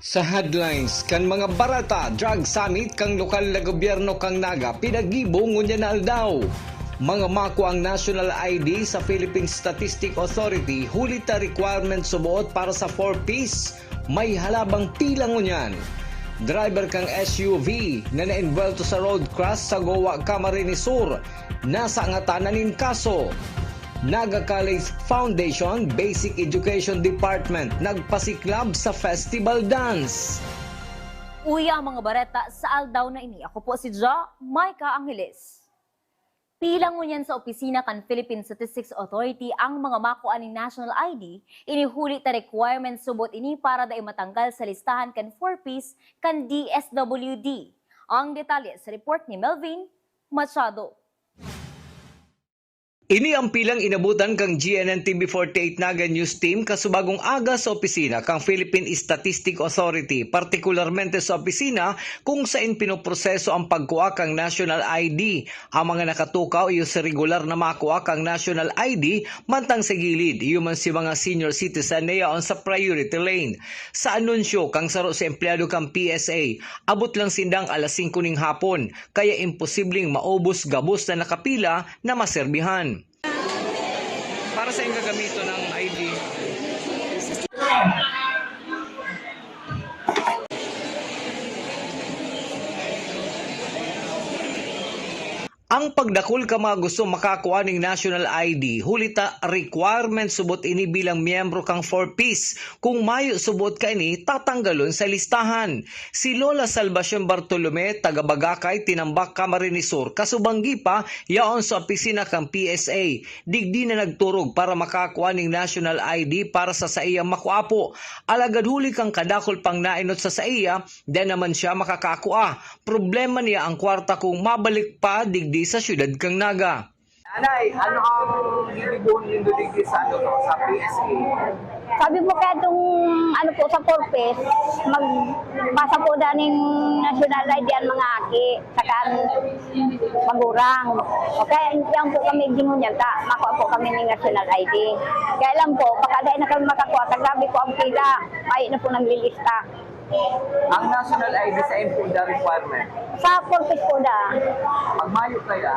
Sa headlines, kan mga barata, drug summit kang lokal na gobyerno kang naga, pinagibong ngunya na aldaw. Mga mako ang national ID sa Philippine Statistic Authority, hulita requirement subuot para sa 4-piece, may halabang pila ngunyan. Driver kang SUV na na-involved sa road crash sa Goa, Camarines Sur, nasa ngatanan kaso. Naga College Foundation Basic Education Department nagpasiklab sa festival dance. Uya mga bareta sa aldaw na ini. Ako po si Maika Angeles. Pilang ngunyan sa opisina kan Philippine Statistics Authority ang mga makuan ng national ID, inihuli ta requirement subot ini para da matanggal sa listahan kan 4-piece kan DSWD. Ang detalye sa report ni Melvin Machado. Ini ang pilang inabutan kang GNN TV48 Naga News Team kasubagong aga sa opisina kang Philippine Statistic Authority, partikularmente sa opisina kung saan pinoproseso ang pagkuha kang national ID. Ang mga nakatukaw iyo sa regular na makuha kang national ID mantang sa gilid, iyo man si mga senior citizen na yaon sa priority lane. Sa anunsyo kang saro sa empleyado kang PSA, abot lang sindang alas 5 ning hapon, kaya imposibleng maubos gabos na nakapila na maserbihan. Para sa iyong gagamito ng ID? Ang pagdakol ka mga gusto makakuha ng national ID, hulita requirement subot ini bilang miyembro kang 4-piece. Kung mayo subot ka ini, tatanggalon sa listahan. Si Lola Salvacion Bartolome, taga Bagakay, Tinambak, Camarines Sur, kasubanggi pa, yaon sa opisina kang PSA. Digdi na nagturog para makakuha ng national ID para sa saiyang makuapo. Alagad huli kang kadakol pang nainot sa saiya, then naman siya makakakuha. Problema niya ang kwarta kung mabalik pa digdi sa syudad kang Naga. Anay, ano ang ibigong ninduligdi sa sa PSA? Sabi po kaya itong sa purpose, magbasa po na ng national ID ang mga aki, saka magurang. Okay, yan po kami ginunya, makuha po kami ng national ID. Kaya lang po, pagkadain na kami makakuha, grabe po ang pila, may na po naglilista. Ang national ID sa impunda requirement. Sa purpose po da. Pag mayo kaya,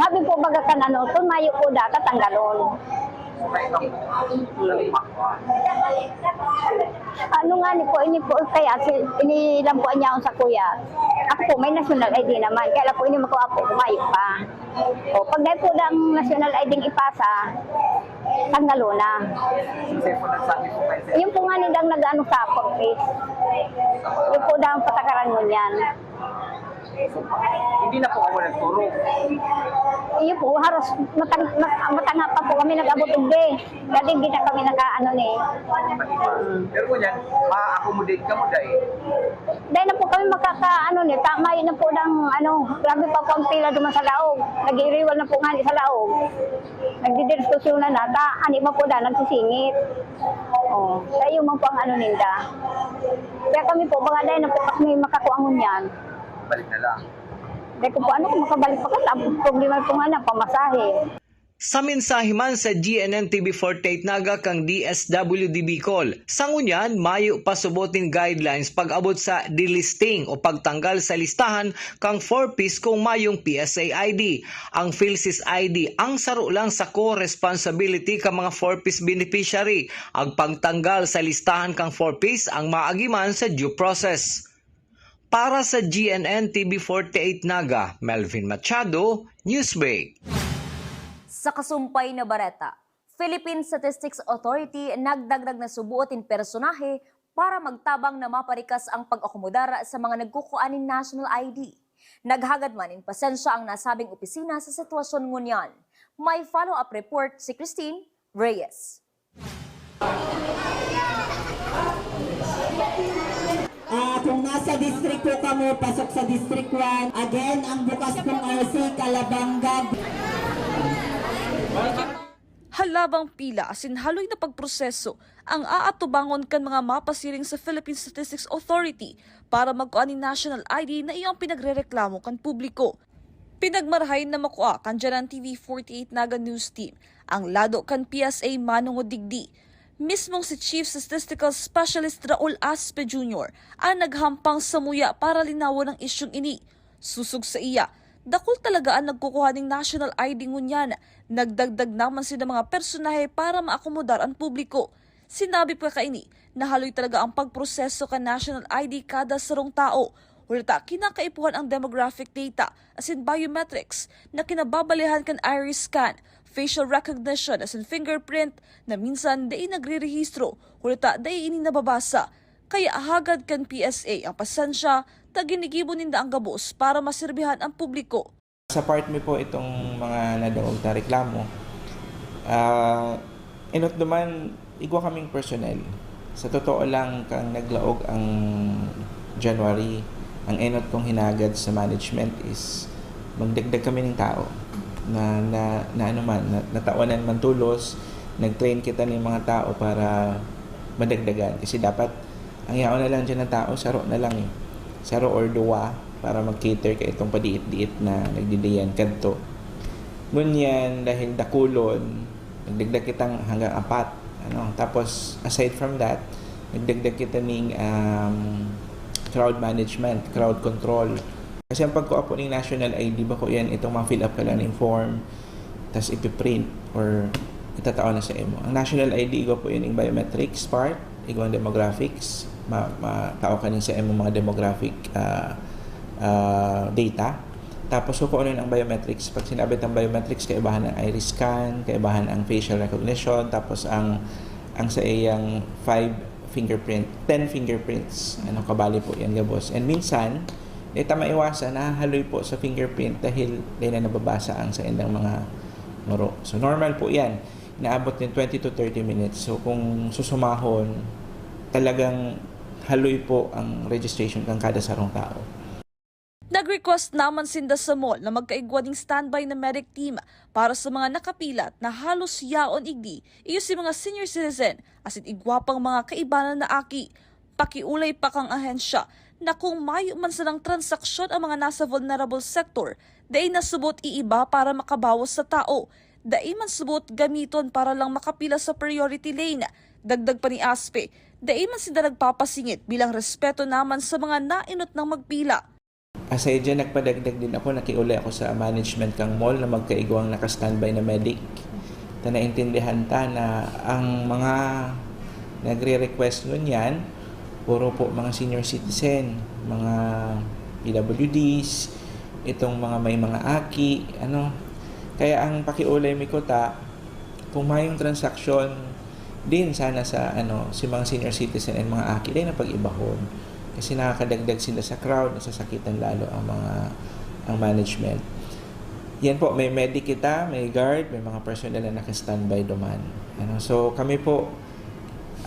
Sabi po baga ka kung mayo po da, tatanggalon. kaya kang makuha. Ano nga ni po, ini po kaya, inilampuan niya ako sa kuya. Ako po, may national ID naman. Kaya lang po, ini makuha po, kumayo pa. O, pag dahil po ng national ID ipasa, tanggalo na. Kasi po nagsabi po kayo sa Yung po nga nidang nag-ano sa purpose. Yung po daw ang patakaran mo niyan. hindi na po ako nagturo. Iyo po, haros matanga pa po kami nag-abot ugde. Dati hindi na kami naka-ano ni. Pero po yan, ma-accommodate ka mo dahil. Dahil na po kami makaka-ano ni, tama yun na po ng grabe pa po ang pila duman sa laog. Nag-iriwal na po nga sa laog. Nagdidiskusyon na ani mo po da, nagsisingit. Oh, kaya yung po ang ninda. Kaya kami po, baka dahil na po kami makakuangon yan. Balik na lang. Dahil ko po kung makabalik pa ka, ang problema po nga na, pamasahe. Sa mensahe man sa GNN TV48 Naga kang DSWD Bicol, sa ngunyan, mayo pa subotin guidelines pag-abot sa delisting o pagtanggal sa listahan kang 4-piece kung mayong PSA ID. Ang PhilSys ID ang saro lang sa co-responsibility ka mga 4-piece beneficiary. Ang pagtanggal sa listahan kang 4-piece ang maagiman sa due process. Para sa GNN TV48 Naga, Melvin Machado, Newsbreak. Sa kasumpay na bareta, Philippine Statistics Authority nagdagdag na subuotin personahe para magtabang na maparikas ang pag-akomodar sa mga nagkukuan ng national ID. Naghagad man in pasensya ang nasabing opisina sa sitwasyon ngunyan. May follow-up report si Christine Reyes. Kung nasa district po kamo, pasok sa district 1. Again, ang bukas pong RC, Calabanga. Halabang pila asin haloy na pagproseso ang aatubangon kan mga mapasiring sa Philippine Statistics Authority para magkuha ni national ID na iyang pinagrereklamo kan publiko. Pinagmarahay na makuha kan GNN TV48 Naga News Team ang lado kan PSA Manong Digdi. Mismong si Chief Statistical Specialist Raul Aspe Jr. ang naghampang sa muya para linawan ang isyong ini. Susug sa iya, dakol talaga ang nagkukuha ng national ID ngunyan. Nagdagdag naman sila mga personahe para maakomodar ang publiko. Sinabi pa kaini na haloy talaga ang pagproseso ka national ID kada sarong tao. Hulata, kinakaipuhan ang demographic data as in biometrics na kinababalihan kan iris scan, facial recognition as in fingerprint na minsan dai nagre-rehistro, hulata dai ini nababasa. Kaya ahagad kan PSA ang pasensya, taginigibo ninda ang gabos para masirbihan ang publiko. Sa part mo po itong mga nadungog na reklamo, inot naman, igwa kaming personnel. Sa totoo lang, kang naglaog ang January, ang enot kong hinagad sa management is magdagdag kami ng tao na natawanan man tulos, nag-train kita ng mga tao para madagdagan. Kasi dapat, ang yaon na lang dyan ng tao, saro na lang eh. Saro or duwa para mag-cater ka itong padiit-diit na nagdidiyan kadto. Ngunyan, dahil dakulon, nagdagdag kitang hanggang 4. Tapos, aside from that, nagdagdag kita ng crowd management, crowd control. Kasi ang pagkuha po ng national ID, bako yan, itong ma-fill up ka lang ng form, tapos ipiprint or itataon na sa emo. Ang national ID, igwa po yun yung biometrics part, igwa ang demographics, matao ka rin sa emo mga demographic data. Tapos kukunin ang biometrics. Pag sinabit ang biometrics, kaibahan ang iris scan, kaibahan ang facial recognition, tapos ang sa iyang 10 fingerprints. Kabali po yan, gabos. And minsan, ito maiwasan, nahahaloy po sa fingerprint dahil dahil na nababasa ang sa endang mga nguro. So, normal po yan. Inaabot din 20 to 30 minutes. So, kung susumahon, talagang haloy po ang registration kang kada sarong tao. Nag-request naman sinda sa mall na magkaigwa ng standby na medic team para sa mga nakapilat na halos yaon igdi iyo si mga senior citizen asin igwapang mga kaibanan na aki. Pakiulay pa kang ahensya na kung mayo man silang transaksyon ang mga nasa vulnerable sector, dai nasubot iiba para makabawas sa tao. Dai man subot gamiton para lang makapila sa priority lane. Dagdag pa ni Aspe, dai man sila nagpapasingit bilang respeto naman sa mga nainot ng magpila. Aside dyan, nagpadagdag din ako, nakiulay ako sa management kang mall na magkaigwang naka-standby na medic. Naintindihan ta na ang mga nagre-request nun yan, puro po mga senior citizen, mga PWDs, itong mga may mga aki, Kaya ang pakiulay mi ko kung mayong transaksyon din sana sa si mga senior citizen and mga aki, din na pag-ibahon. Kasi nakakadagdag sila sa crowd, nasasakitan lalo ang management. Yan po, may medic kita, may guard, may mga personnel na naka-standby duman. So kami po,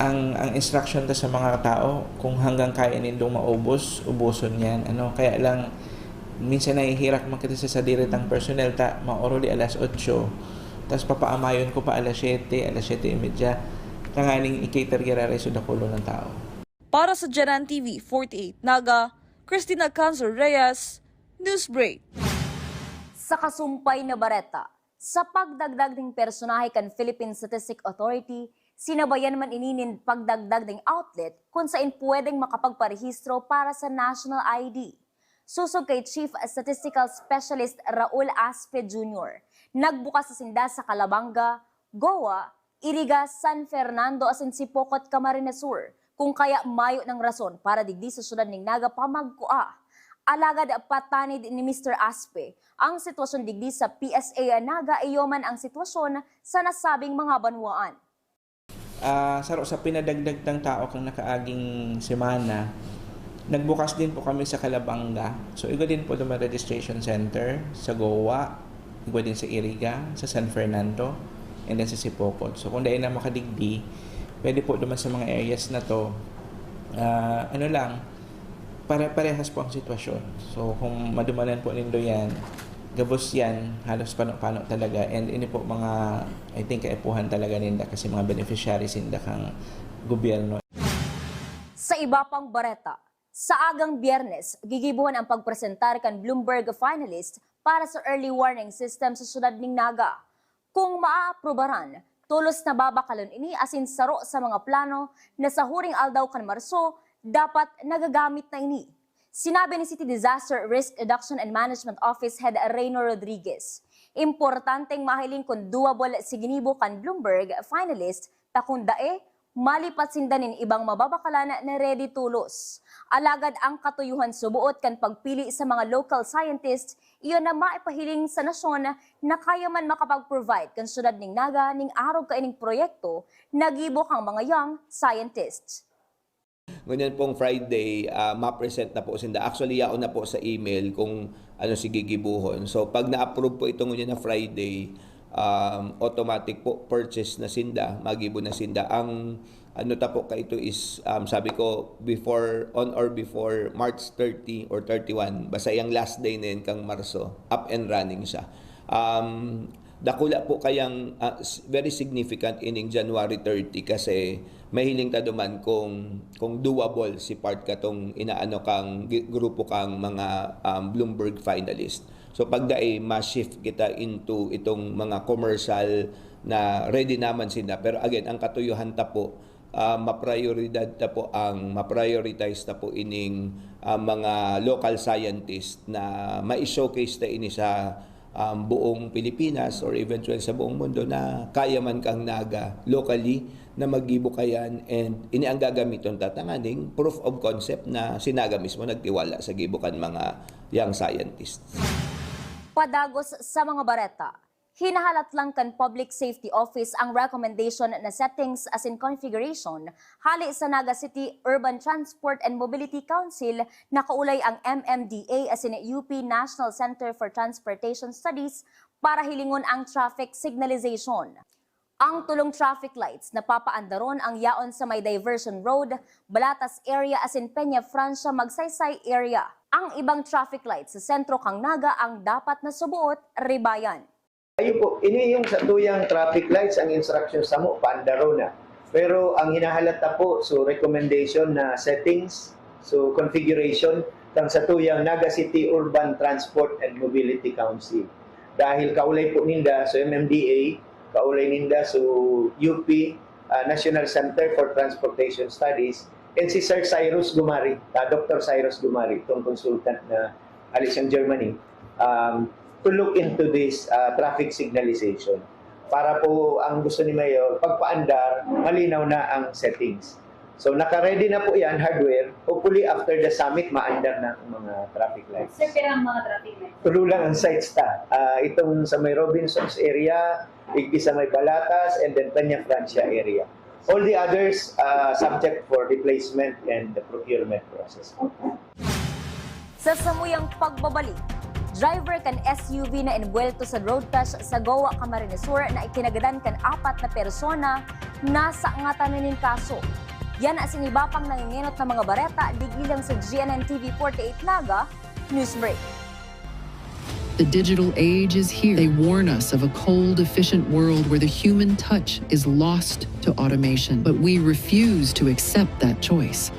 ang instruction ta sa mga tao, kung hanggang kaya nindong maubos, ubuson yan. Kaya lang, minsan nahihirak man kita sa diretang personnel, maoroli alas 8, tapos papaamayon ko pa alas 7, alas 7:30, tanganing i-cater girare sa dakulo ng tao. Para sa Janan TV 48 Naga, Christina Cancer Reyes, Newsbreak. Sa kasumpay na bareta, sa pagdagdag ng personahe kan Philippine Statistics Authority, sinabayan man ininin pagdagdag ng outlet kung saan pwedeng makapagparehistro para sa national ID. Susog kay Chief Statistical Specialist Raul Aspe Jr., nagbukas sa sinda sa Calabanga, Goa, Iriga, San Fernando asin Sipocot, Camarines Sur, kung kaya mayo ng rason para digdi sa syudad ning Naga pamagkua. Alagad patanid ni Mr. Aspe ang sitwasyon digdi sa PSA Naga iyoman ang sitwasyon sa nasabing mga banwaan. Saro sa pinadagdag ng tao kang nakaaging semana, nagbukas din po kami sa Calabanga. So igo din po duman registration center sa Goa, igo din sa Iriga, sa San Fernando, and then sa Sipocot. So kung dahil na makadigdi, pwede po duman sa mga areas na to, parehas po ang sitwasyon. So kung madumanan po nindo yan, gabos yan, halos pano-pano talaga. And ini po mga, I think, kaipuhan talaga ninda kasi mga beneficiaries ninda kang gobyerno. Sa iba pang bareta, sa agang Biyernes, gigibuhan ang pagpresentar kan Bloomberg finalist para sa early warning system sa syudad ning Naga. Kung maaaprobaran, tulos na babakalon ini asin saro sa mga plano na sa huring aldaw kan Marso dapat nagagamit na ini. Sinabi ni City Disaster Risk Reduction and Management Office Head Reyno Rodriguez, importanteng mahiling kung doable si ginibo kan Bloomberg finalist takun dae malipat sindanin ibang mababakalan na ready tulos. Alagad ang katuyuhan subuot kan pagpili sa mga local scientists, iyon na maipahiling sa nasyon na kaya man makapag-provide kan syudad ning Naga ning arog kaining proyekto nagibok ang mga young scientists. Ngunyan pong Friday, ma-present na po sinda. Actually, yaon na po sa email kung ano si gigibuhon. So, pag na-approve po itong ngunyan na Friday, automatic po purchase na sinda, magibo na sinda. Ang ano ta po ka ito is, sabi ko, on or before March 30 or 31, basta yung last day na yun kang Marso, up and running siya. Dakula po kayang very significant ining January 30 kasi mahiling ta duman kung doable si part katong inaano kang grupo kang mga Bloomberg finalist. So pagdae ma-shift kita into itong mga commercial na ready naman sila. Pero again, ang katuyuhan ta po ma-prioritize ta po ining mga local scientists na ma-showcase ta ini sa buong Pilipinas or eventually sa buong mundo na kaya man kang Naga locally na magibo kayan and ini ang gagamiton tatanganing proof of concept na si Naga mismo nagtiwala sa gibukan mga young scientists. Padagos sa mga bareta, hinahalat lang kan Public Safety Office ang recommendation na settings as in configuration hali sa Naga City Urban Transport and Mobility Council na kaulay ang MMDA as in UP National Center for Transportation Studies para hilingon ang traffic signalization. Ang tulong traffic lights na papaandaron ang yaon sa may Diversion Road, Balatas area as in Peña Francia Magsaysay area. Ang ibang traffic lights sa sentro kang Naga ang dapat na subuot ribayan. Ayun po, ini yung sa tuyang traffic lights, ang instructions sa mo, paandaro na. Pero ang hinahalata po, so recommendation na settings, so configuration, kang sa tuyang Naga City Urban Transport and Mobility Council. Dahil kaulay po ninda so MMDA, kaulay ninda so UP, National Center for Transportation Studies, and si Sir Cyrus Gumari, Dr. Cyrus Gumari, itong consultant na alis ang Germany, to look into this traffic signalization. Para po ang gusto ni Mayor, pagpaandar, malinaw na ang settings. So naka-ready na po yan, hardware. Hopefully after the summit, maandar na ang mga traffic lights. Sir, pero ang mga traffic lights? Tulo lang ang sites ta. Itong sa may Robinsons area, Igbi sa may Balatas, and then Peña Francia area. All the others subject for replacement and the procurement process. Sa samuyang pagbabalik, driver kan SUV na envuelto sa road crash sa Goa, Camarines Sur na ikinagadan kan 4 na persona nasa ngatan nin kaso. Yan as in iba pang nangingenot na mga bareta digilang sa GNN TV 48 Naga News Break. The digital age is here. They warn us of a cold, efficient world where the human touch is lost to automation. But we refuse to accept that choice.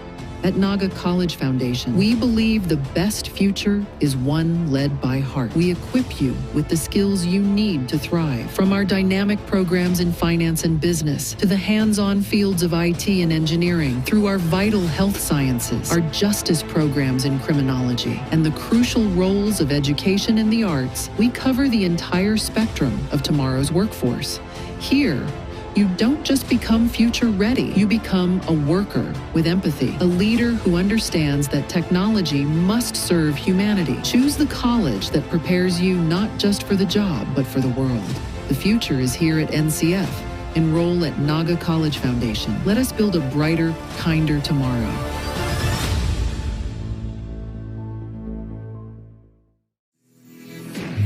At Naga College Foundation, we believe the best future is one led by heart. We equip you with the skills you need to thrive. From our dynamic programs in finance and business, to the hands-on fields of IT and engineering, through our vital health sciences, our justice programs in criminology, and the crucial roles of education in the arts, we cover the entire spectrum of tomorrow's workforce. Here, you don't just become future ready, you become a worker with empathy, a leader who understands that technology must serve humanity. Choose the college that prepares you not just for the job, but for the world. The future is here at NCF. Enroll at Naga College Foundation. Let us build a brighter, kinder tomorrow.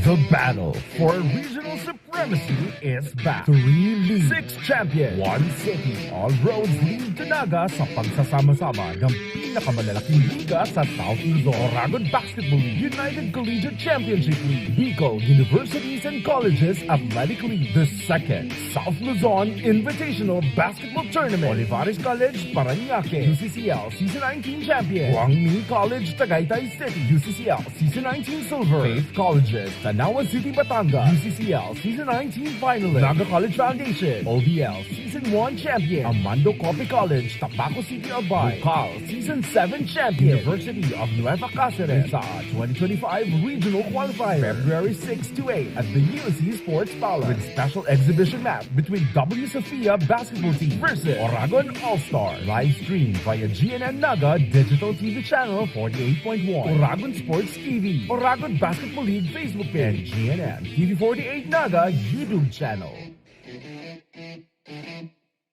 The battle for regional supremacy is back. 3 leagues, 6 champions, 1 city. All roads lead to Naga sa pagsasama-sama ng pinakamalalaking liga sa South Luzon. Oragon Basketball League, United Collegiate Championship League, Bicol Universities and Colleges Athletic League, the second South Luzon Invitational Basketball Tournament, Olivares College, Parañaque, UCCL Season 19 Champion, Guangmi College, Tagaytay City, UCCL Season 19 Silver, Faith Colleges, Manawa City, Batangas, UCCL Season 19 finalist, Naga College Foundation, OVL Season 1 champion, Amando Cope College, Tabaco City, Albay, Cal Season 7 champion, University of Nueva Cáceres, sa 2025 Regional Qualifier, February 6 to 8 at the UC Sports Palace with special exhibition match between W Sofia basketball team versus Oragon All-Star. Live stream via GNN Naga Digital TV Channel 48.1, Oragon Sports TV, Oragon Basketball League Facebook page, GNN TV 48 Naga YouTube channel.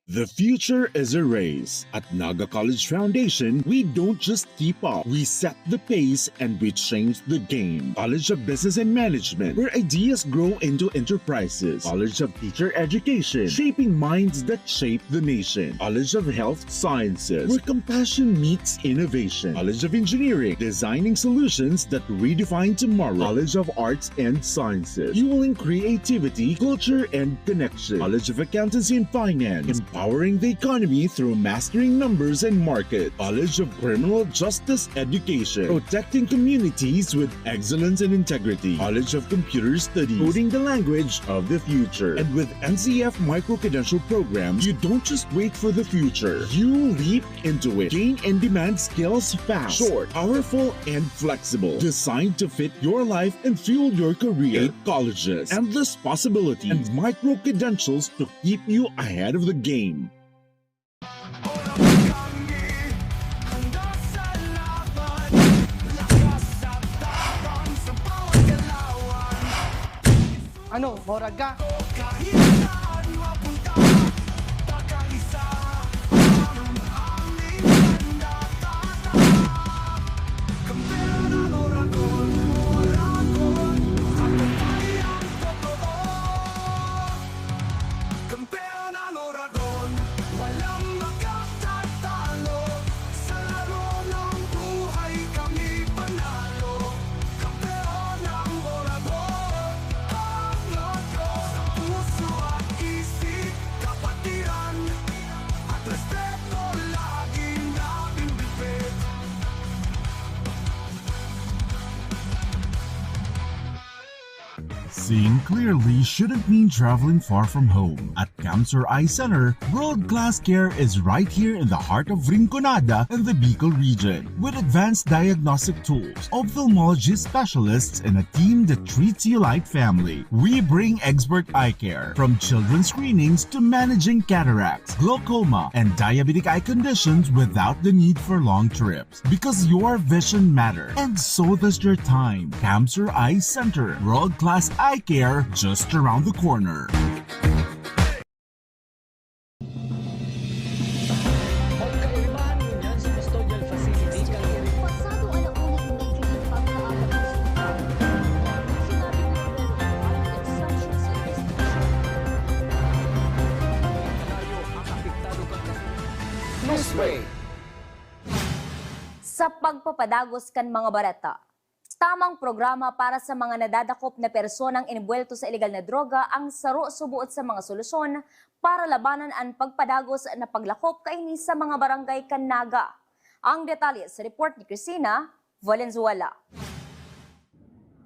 The future is a race. At Naga College Foundation, we don't just keep up, we set the pace and we change the game. College of Business and Management, where ideas grow into enterprises. College of Teacher Education, shaping minds that shape the nation. College of Health Sciences, where compassion meets innovation. College of Engineering, designing solutions that redefine tomorrow. College of Arts and Sciences, fueling creativity, culture, and connection. College of Accountancy and Finance, empowering the economy through mastering numbers and market. College of Criminal Justice Education, protecting communities with excellence and integrity. College of Computer Studies, coding the language of the future. And with NCF micro-credential programs, you don't just wait for the future, you leap into it. Gain and demand skills fast, short, powerful, and flexible. Designed to fit your life and fuel your career. 8 colleges, endless possibilities, and micro-credentials to keep you ahead of the game. Ano, morag ka? Seeing clearly shouldn't mean traveling far from home. At Camsur Eye Center, world-class care is right here in the heart of Rinconada and the Bicol region. With advanced diagnostic tools, ophthalmology specialists, and a team that treats you like family, we bring expert eye care. From children's screenings to managing cataracts, glaucoma, and diabetic eye conditions without the need for long trips. Because your vision matters, and so does your time. Camsur Eye Center, world-class eye care just around the corner. Sa pagpapadagos kan mga bareta, tamang programa para sa mga nadadakop na personang inibwelto sa ilegal na droga ang saro subuot sa mga solusyon para labanan ang pagpadagos na paglakop kaini sa mga barangay kan Naga. Ang detalye sa report ni Cristina Valenzuela.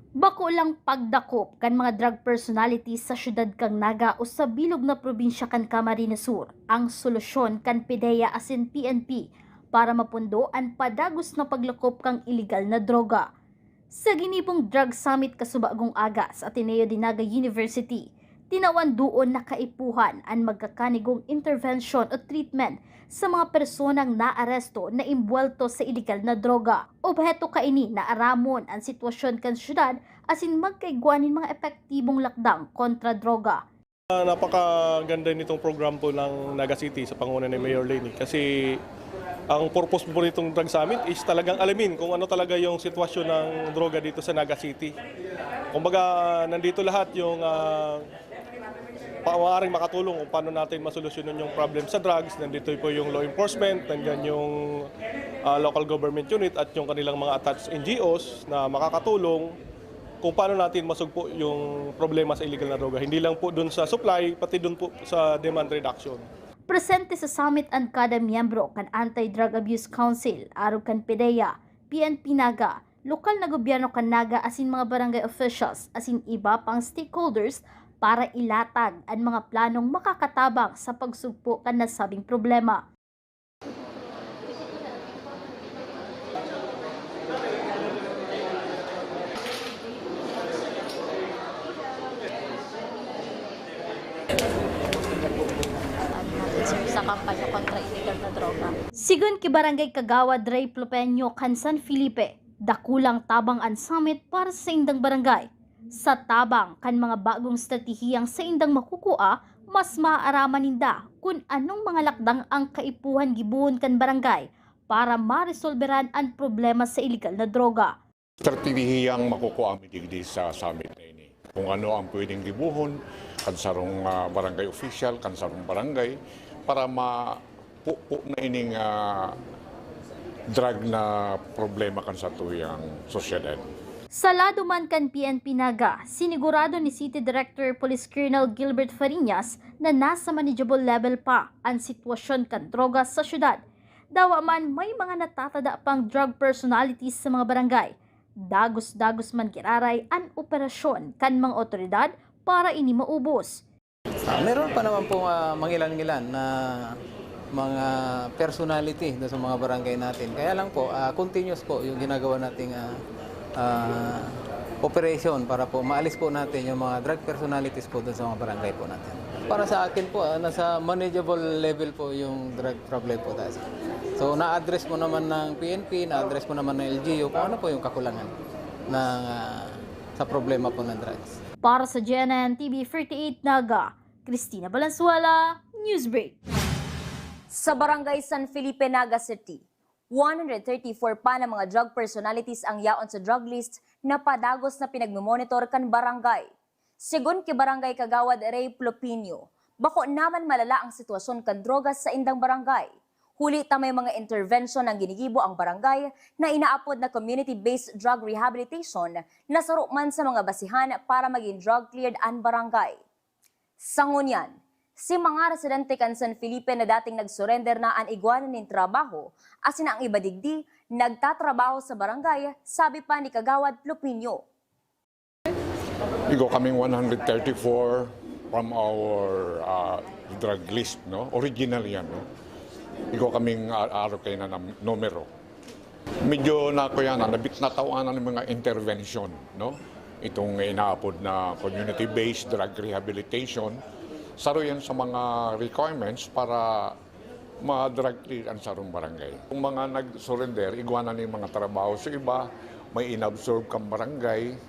Bako lang pagdakop kan mga drug personalities sa syudad kang Naga o sa bilog na probinsya kan Camarines Sur ang solusyon kan PDEA asin PNP para mapundo ang padagos na paglakop kang illegal na droga. Sa ginipong Drug Summit kasubagong aga sa Ateneo de Naga University, tinawan doon na kaipuhan ang magkakanigong intervention o treatment sa mga personang naaresto na imbwelto sa illegal na droga. Obheto kaini na aramon ang sitwasyon kan syudad asin magkaigwanin mga epektibong lakdang kontra droga. Napakaganda nitong program po ng Naga City sa panguna ni Mayor Lenny kasi ang purpose po nitong Drug Summit is talagang alamin kung ano talaga yung sitwasyon ng droga dito sa Naga City. Kumbaga, nandito lahat yung maaaring makatulong kung paano natin masolusyonan yung problem sa drugs. Nandito po yung law enforcement, nandyan yung local government unit at yung kanilang mga attached NGOs na makakatulong kung paano natin masugpo yung problema sa illegal na droga. Hindi lang po dun sa supply, pati dun po sa demand reduction. Presente sa summit ang kada miyembro kan Anti-Drug Abuse Council, araw kan PDEA, PNP Naga, lokal na gobyerno kan Naga asin mga barangay officials asin iba pang stakeholders para ilatag ang mga planong makakatabang sa pagsugpo kan nasabing problema. Sa kampanya kontra illegal na droga. Sigun ki Barangay Kagawad Ray Plopeño kan San Felipe, dakulang tabang an summit para sa indang barangay. Sa tabang kan mga bagong stratehiyang sa indang makukuha, mas maaaraman ninda kung anong mga lakdang ang kaipuhan gibuon kan barangay para maresolberan ang problema sa illegal na droga. Stratehiyang makukuha ang mitigdi sa summit na ini. Kung ano ang pwedeng gibuhon, kansarong barangay official, kansarong barangay, para mapupo na ining drug na problema kan sa tuyang sosyedad. Sa lado man kan PNP Naga, sinigurado ni City Director Police Colonel Gilbert Fariñas na nasa manageable level pa ang sitwasyon kan droga sa syudad. Dawa man may mga natatada pang drug personalities sa mga barangay. Dagos-dagos man kiraray ang operasyon kan mga otoridad para ini maubos. Meron pa naman po mangilan-ngilan na mga personality doon sa mga barangay natin. Kaya lang po, continuous po yung ginagawa nating operation para po maalis po natin yung mga drug personalities po doon sa mga barangay po natin. Para sa akin po, nasa manageable level po yung drug problem po tayo. So na-address mo naman ng PNP, na-address mo naman ng LGU kung ano po yung kakulangan ng, sa problema po ng drugs. Para sa GNN TV 38 Naga, Cristina Valenzuela, Newsbreak. Sa Barangay San Felipe, Naga City, 134 pa na mga drug personalities ang yaon sa drug list na padagos na pinagmamonitor kan barangay. Sigun ki Barangay Kagawad Ray Plopeño, bako naman malala ang sitwasyon kan drogas sa indang barangay. Huli ta may mga intervention ang ginigibo ang barangay na inaapod na community-based drug rehabilitation na sarukman sa mga basihan para maging drug-cleared ang barangay. Sa ngunyan, si mga residente kan San Felipe na dating nagsurrender na ang iguanan ng trabaho, asin ang iba digdi, nagtatrabaho sa barangay, sabi pa ni Kagawad Plopeño. Igo kaming 134 from our drug list, no? Original yan, no? Igo kaming araw kayo na numero. Medyo na ko yan, natawanan ng mga intervention, no? Itong inaapod na community-based drug rehabilitation, saro yan sa mga requirements para ma-drug clear ang sarong barangay. Kung mga nag-surrender, iguanan ng mga trabaho sa iba, may inabsorb kang barangay,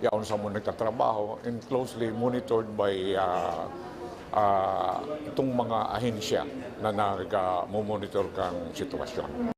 yaon sa mo nagtatrabaho, and closely monitored by itong mga ahensya na nag-monitor kang sitwasyon.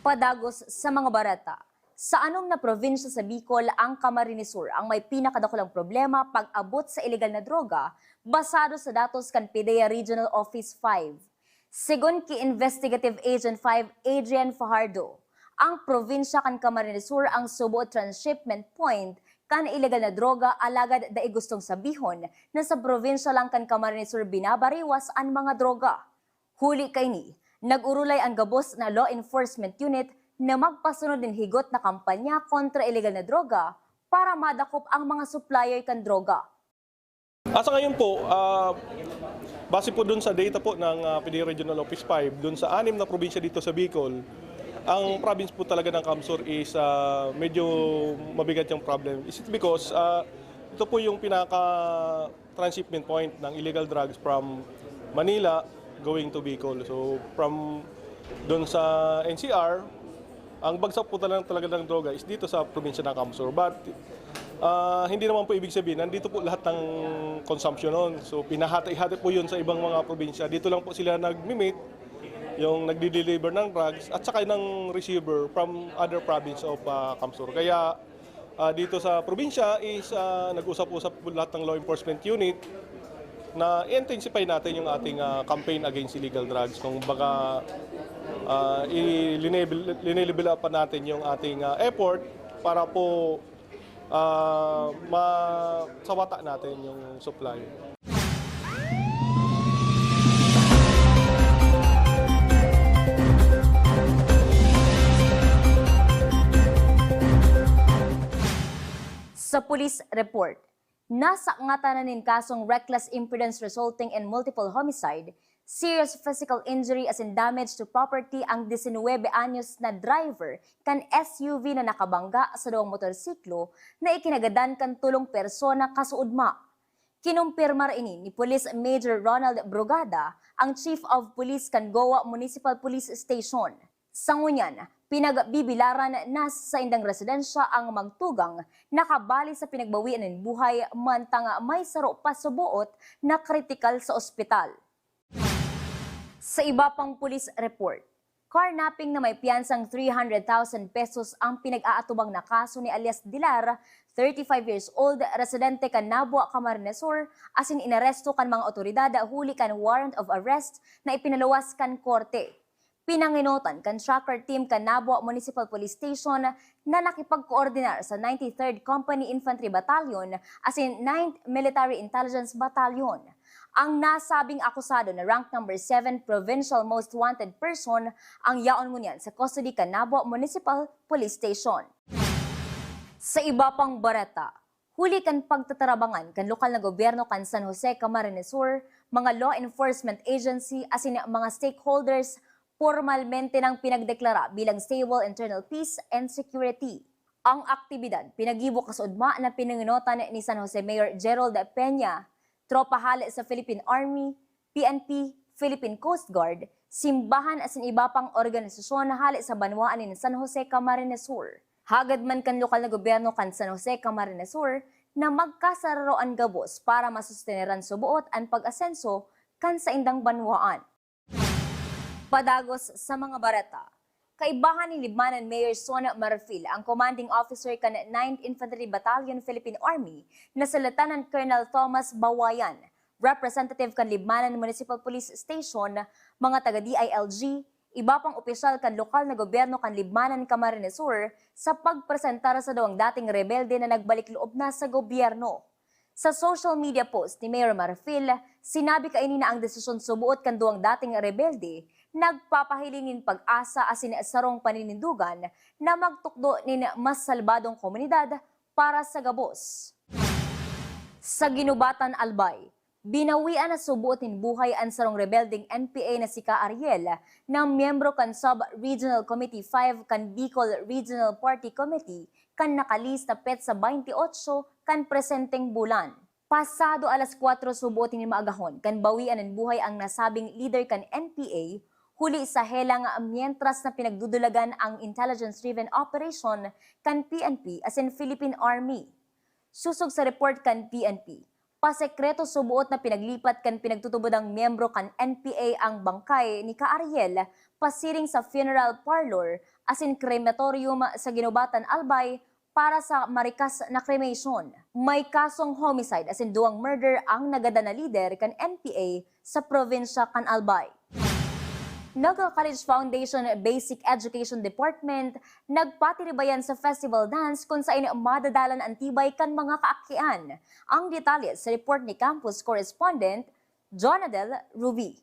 Padagos sa mga barata, sa anong na probinsya sa Bicol ang Camarines Sur ang may pinakadakulang problema pag-abot sa ilegal na droga basado sa datos kan PDEA Regional Office 5. Sigun ki Investigative Agent 5 Adrian Fajardo, ang probinsya kan Camarines Sur ang subo transshipment point kan ilegal na droga alagad dai gustong sabihon na sa probinsya lang kan Camarines Sur binabariwas ang mga droga. Huli kay ni, nag-urulay ang gabos na law enforcement unit na magpasunod ng higot na kampanya kontra ilegal na droga para madakop ang mga supplier kan droga. Sa ngayon po, base po dun sa data po ng PDEA Regional Office 5, dun sa 6 na probinsya dito sa Bicol, ang province po talaga ng Camsur is medyo mabigat yung problem. Is it because ito po yung pinaka-transshipment point ng illegal drugs from Manila going to Bicol. So from dun sa NCR, ang bagsak po talaga ng droga is dito sa probinsya ng Camsur. But hindi naman po ibig sabihin, nandito po lahat ng consumption nun. So pinahati-hati po yun sa ibang mga probinsya. Dito lang po sila nag-meet, yung nagdi-deliver ng drugs at saka ng receiver from other province of Camsur. Kaya dito sa probinsya is nag-usap-usap po lahat ng law enforcement unit na i-intensify natin yung ating campaign against illegal drugs. Kung baka i-level up pa natin yung ating effort para po masawata natin yung supply. Sa police report, nasa ngatanan kasong reckless imprudence resulting in multiple homicide, serious physical injury as in damage to property ang 19 anyos na driver kan SUV na nakabangga sa duwang motorsiklo na ikinagadan kan tulong persona kasuudma. Kinumpirmar ini ni Police Major Ronald Brugada, ang Chief of Police kan Goa Municipal Police Station. Sa ngunyan, pinagbibilaran na sa indang residensya ang magtugang nakabali sa pinagbawian ng buhay mantang may saro pa sa buot na kritikal sa ospital. Sa iba pang police report, carnapping na may piyansang 300,000 pesos ang pinag-aatubang na kaso ni alias Dilar, 35 years old, residente kan Nabua, Camarines Sur, asin inaresto kan mga otoridad huli kan warrant of arrest na ipinaluwas kan korte. Pinanginotan kan tracker team kan Nabua Municipal Police Station na nakipag-coordinar sa 93rd Company Infantry Battalion asin 9th Military Intelligence Battalion. Ang nasabing akusado na rank number 7 provincial most wanted person ang yaon ngunyan sa custody kan Nabua Municipal Police Station. Sa iba pang bareta, huli kan pagtatarabangan kan lokal na gobyerno kan San Jose, Camarines Sur, mga law enforcement agency asin mga stakeholders formalmente nang pinagdeklara bilang stable internal peace and security. Ang aktibidad pinagibo kasudma na pinanginotan ni San Jose Mayor Gerald Peña, tropa hali sa Philippine Army, PNP, Philippine Coast Guard, simbahan asin iba pang organisasyon na hali sa banwaan ni San Jose, Camarines Sur. Hagad man kan lokal na gobyerno kan San Jose, Camarines Sur na magkasararoan gabos para masusteneran subuot ang pag-asenso kan sa indang banwaan. Padagos sa mga bareta, kaibahan ni Libmanan Mayor Sona Marfil ang commanding officer kan 9th Infantry Battalion Philippine Army na si Lieutenant Colonel Thomas Bawayan, representative kan Libmanan Municipal Police Station, mga taga-DILG, iba pang opisyal kan lokal na gobyerno kan Libmanan, Camarines Sur sa pagpresentar sa dawang dating rebelde na nagbalik loob na sa gobyerno. Sa social media post ni Mayor Marfil, sinabi kaini na ang desisyon subuot kan duwang dating rebelde nagpapahilingin pag-asa asin sarong paninindugan na magtukdo nin mas salbadong komunidad para sa gabos. Sa Ginubatan, Albay, binawian na subuotin buhay ang sarong rebelding NPA na si Ka Ariel na miyembro kan Sub-Regional Committee 5 kan Bicol Regional Party Committee kan nakalista pet sa 28 kan presenteng bulan. Pasado alas 4 subuotin ni maagahon kan bawian ng buhay ang nasabing leader kan NPA huli sa helang mientras na pinagdudulagan ang intelligence-driven operation kan PNP as in Philippine Army. Susog sa report kan PNP, pasekreto subuot na pinaglipat kan pinagtutubod ang miyembro kan NPA ang bangkay ni Ka Ariel pasiring sa funeral parlor as in crematorium sa Ginubatan, Albay para sa marikas na cremation. May kasong homicide as in duwang murder ang nagada na leader kan NPA sa probinsya kan Albay. Naga College Foundation Basic Education Department nagpatiribayan sa festival dance kung saan madadalan ang tibay kan mga kaakian. Ang detalye sa report ni campus correspondent Jonadel Ruby.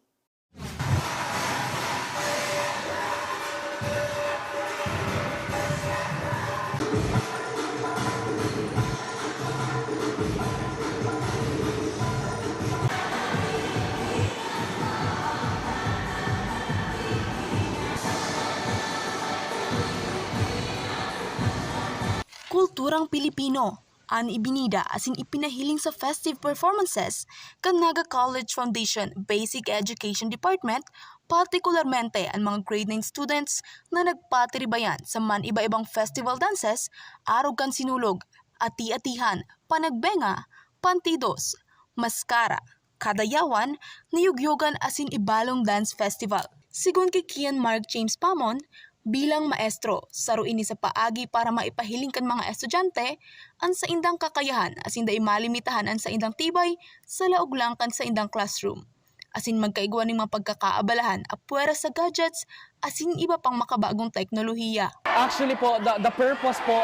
Kulturang Pilipino, ang ibinida asin ipinahiling sa festive performances kan Naga College Foundation Basic Education Department, partikularmente ang mga grade 9 students na nagpatiribayan sa man iba-ibang festival dances, arog kan sinulog, ati-atihan, panagbenga, pantidos, maskara, kadayawan, niyugyogan asin ibalong dance festival. Sigun kay Kian Mark James Pamon, bilang maestro, saro ini sa paagi para maipahiling kan mga estudyante ang sa indang kakayahan asin dai malimitahan ang sa indang tibay sa laog lang kan sa indang classroom. Asin magkaiguan ng mga pagkakaabalahan apwera sa gadgets asin iba pang makabagong teknolohiya. Actually po, the purpose po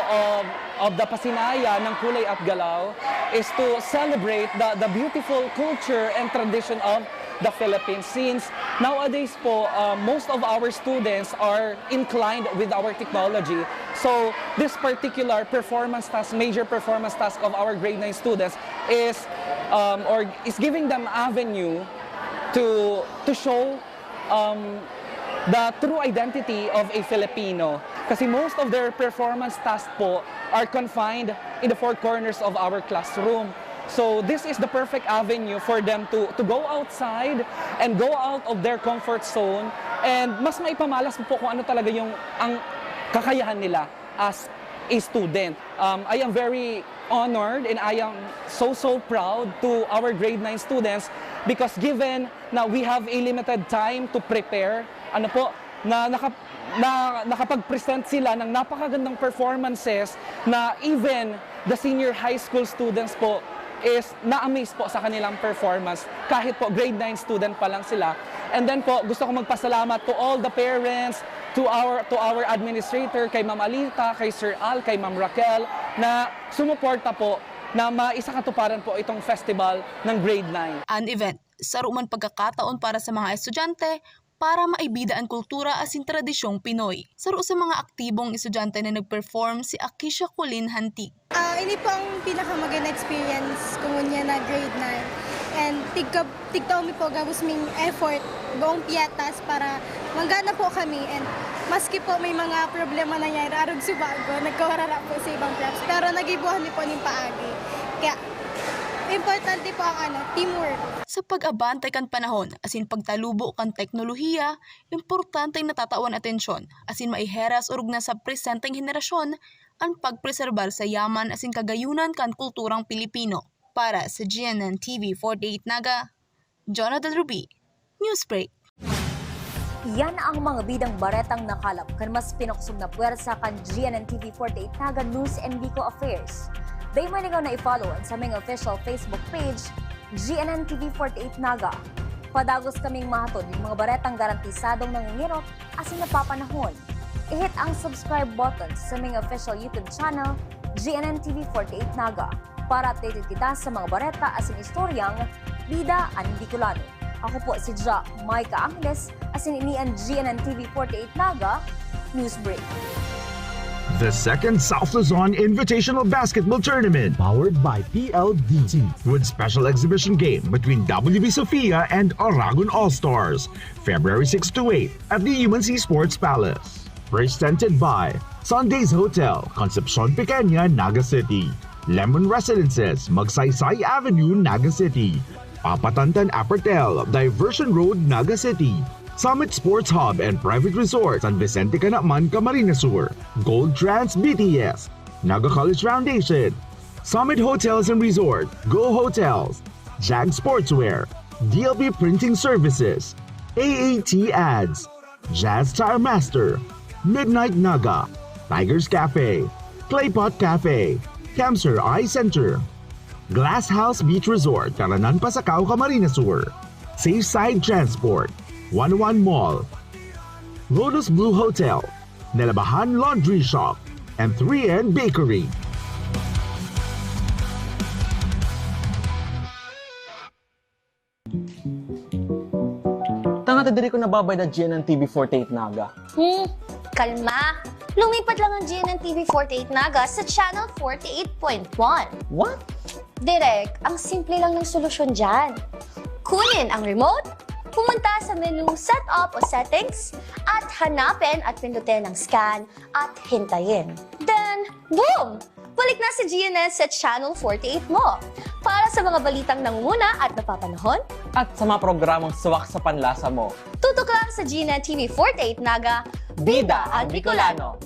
of the Pasinaya ng Kulay at Galaw is to celebrate the beautiful culture and tradition of the Philippines, since nowadays po, most of our students are inclined with our technology. So this particular performance task, major performance task of our grade 9 students is giving them avenue to show the true identity of a Filipino. Kasi most of their performance tasks po are confined in the four corners of our classroom. So this is the perfect avenue for them to go outside and go out of their comfort zone, and mas maipamalas po kung ano talaga ang kakayahan nila as a student. I am very honored and I am so proud to our grade 9 students, because given na we have a limited time to prepare, nakapag-present sila ng napakagandang performances na even the senior high school students po is na-amaze po sa kanilang performance kahit po grade 9 student pa lang sila. And then po, gusto ko magpasalamat to all the parents, to our administrator, kay Ma'am Alita, kay Sir Al, kay Ma'am Raquel, na sumuporta po na maisakatuparan po itong festival ng grade 9. An event, saruman pagkakataon para sa mga estudyante para maibida ang kultura asin tradisyong Pinoy. Saro sa mga aktibong estudyante na nag-perform si Akisha Colin Hantik. Ini po ang pinakamaganda experience kung niya na grade 9. And tigtaw mi po gabos ming effort buong piyatas para manggana po kami. And maski po may mga problema na nangyari arog subago, nagkawarara po sa ibang preps. Pero nagibuhan mi po ng paagi. Kaya importante po ang teamwork. Sa pag-abantay kan panahon, asin pagtalubo kan teknolohiya, importante natatawan atensyon, asin maiheras urug na sa presenteng henerasyon, ang pagpreserbar sa yaman asin kagayunan kan kulturang Pilipino. Para sa GNN TV 48 Naga, Jonathan Ruby, Newsbreak. Yan ang mga bidang baretang nakalap kan mas pinuksog na puwersa kan GNN TV 48 Naga News and Bico Affairs. Day manigaw na i-follow sa aming official Facebook page, GNN TV 48 Naga. Padagos kaming mahatod yung mga baretang garantisadong nangingirot asin napapanahon. I-hit ang subscribe button sa aming official YouTube channel, GNN TV 48 Naga, para updated kita sa mga bareta asin istoryang Bida ang Bicolano. Ako po si Ja Maika Angeles, asin inian GNN TV 48 Naga, Newsbreak. The second South Luzon Invitational Basketball Tournament, powered by PLDT, with special exhibition game between WB Sofia and Aragon All-Stars, February 6 to 8 at the UNC Sports Palace. Presented by Sundays Hotel, Concepcion Pequeña, Naga City, Lemon Residences, Magsaysay Avenue, Naga City, Papatantan Apertel, Diversion Road, Naga City, Summit Sports Hub and Private Resort, San Vicente Canacman, Camarines Sur, Gold Trans BTS, Naga College Foundation, Summit Hotels and Resort, Go Hotels, Jag Sportswear, DLB Printing Services, AAT Ads, Jazz Tire Master, Midnight Naga, Tigers Cafe, Claypot Cafe, Camser Eye Center, Glass House Beach Resort, Taranan Pasacao, Camarines Sur, Safe Side Transport, 101 Mall, Lotus Blue Hotel, Nelabahan Laundry Shop, and 3N Bakery. Tanga ta diri ko nababay na GNN TV 48 Naga. Kalma! Lumipat lang ang GNN TV 48 Naga sa channel 48.1. What? Direk, ang simple lang ng solusyon dyan. Kunin ang remote, pumunta sa menu Setup o Settings, at hanapin at pindutin ang Scan at hintayin. Then, boom! Balik na si GNN sa Channel 48 mo. Para sa mga balitang nangunguna at napapanahon, At sa mga programang suwak sa panlasa mo. tutok lang sa GNN TV 48 Naga, Bida ang Bicolano!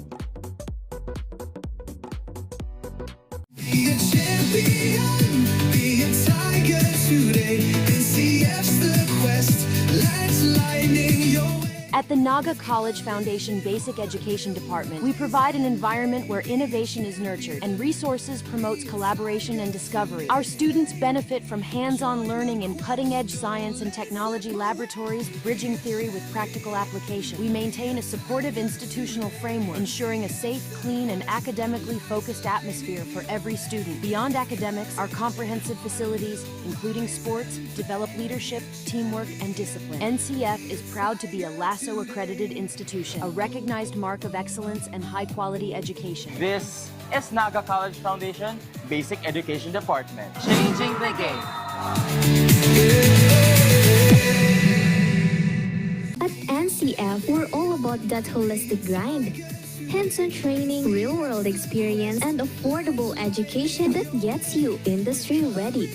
At the Naga College Foundation Basic Education Department, we provide an environment where innovation is nurtured and resources promotes collaboration and discovery. Our students benefit from hands-on learning in cutting-edge science and technology laboratories, bridging theory with practical application. We maintain a supportive institutional framework, ensuring a safe, clean, and academically focused atmosphere for every student. Beyond academics, our comprehensive facilities, including sports, develop leadership, teamwork, and discipline. NCF is proud to be a LASO accredited institution, a recognized mark of excellence and high-quality education. This is Naga College Foundation Basic Education Department, changing the game. At NCF, we're all about that holistic grind. Hands-on training, real-world experience, and affordable education that gets you industry ready.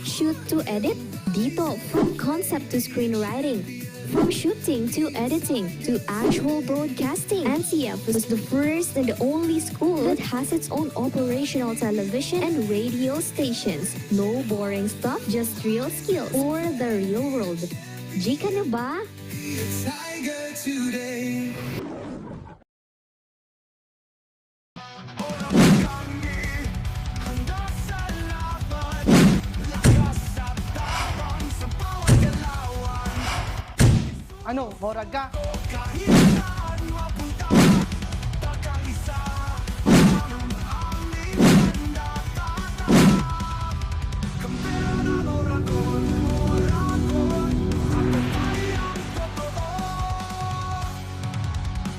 Shoot to edit, dito from concept to screenwriting. From shooting to editing to actual broadcasting, NCF was the first and the only school that has its own operational television and radio stations. No boring stuff, just real skills for the real world. Jika na ba? Tiger today. Ano, horag ka?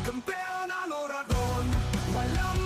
Campeón al Oradón, bailando.